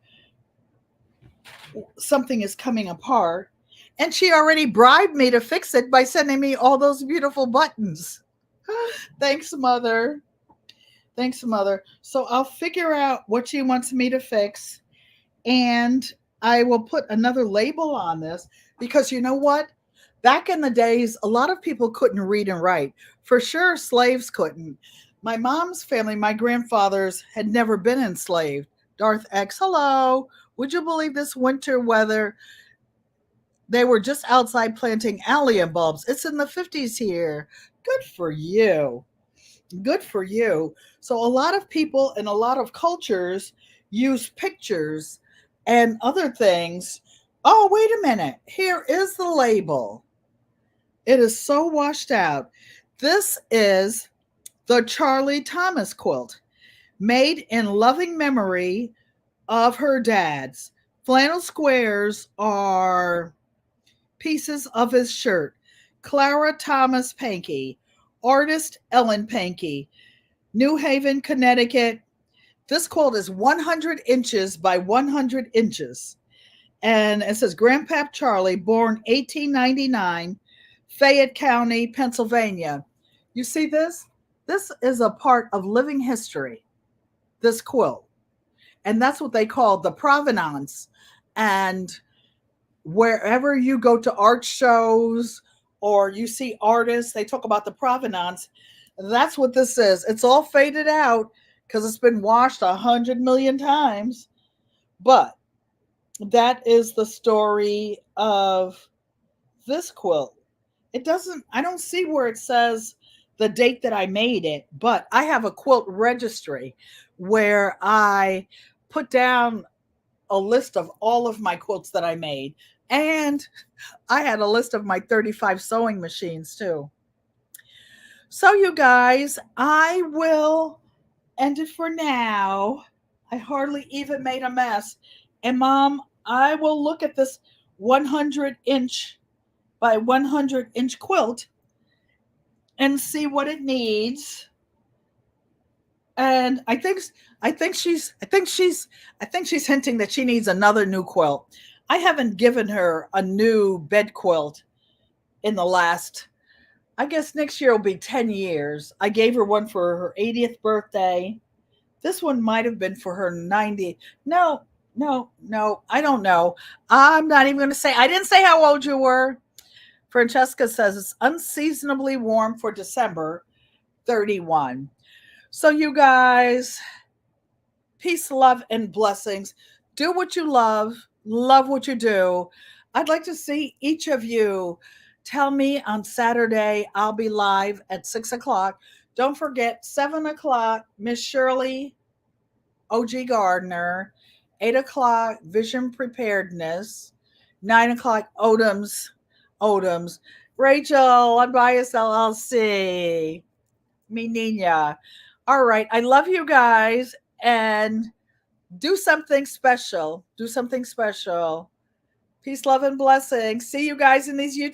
something is coming apart. And she already bribed me to fix it by sending me all those beautiful buttons. Thanks, Mother. Thanks, Mother. So I'll figure out what she wants me to fix, and I will put another label on this, because you know what? Back in the days, a lot of people couldn't read and write. For sure, slaves couldn't. My mom's family, my grandfathers, had never been enslaved. Darth X, hello. Would you believe this winter weather? They were just outside planting allium bulbs. It's in the 50s here. Good for you. Good for you. So a lot of people in a lot of cultures use pictures and other things. Oh, wait a minute. Here is the label. It is so washed out. This is the Charlie Thomas quilt, made in loving memory of her dad's. Flannel squares are pieces of his shirt. Clara Thomas Pankey, artist Ellen Pankey, New Haven, Connecticut. This quilt is 100 inches by 100 inches. And it says Grandpap Charlie, born 1899, Fayette County, Pennsylvania. You see this? This is a part of living history, this quilt. And that's what they call the provenance. And wherever you go to art shows or you see artists, they talk about the provenance. That's what this is. It's all faded out because it's been washed 100 million times. But that is the story of this quilt. I don't see where it says the date that I made it, but I have a quilt registry where I put down a list of all of my quilts that I made. And I had a list of my 35 sewing machines too. So, you guys, I will end it for now. I hardly even made a mess. And, Mom, I will look at this 100-inch by 100-inch quilt and see what it needs. And I think she's hinting that she needs another new quilt. I haven't given her a new bed quilt in the last, I guess next year will be 10 years. I gave her one for her 80th birthday. This one might have been for her 90th. No, no, I don't know. I'm not even going to say. I didn't say how old you were. Francesca says it's unseasonably warm for December 31. So, you guys, peace, love, and blessings. Do what you love what you do. I'd like to see each of you tell me on Saturday. I'll be live at 6 o'clock. Don't forget, 7 o'clock, Miss Shirley, OG Gardner, 8 o'clock, Vision Preparedness, 9 o'clock, Odoms, Rachel, Unbiased LLC, me Nina. All right, I love you guys, and do something special. Do something special. Peace, love, and blessings. See you guys in these YouTube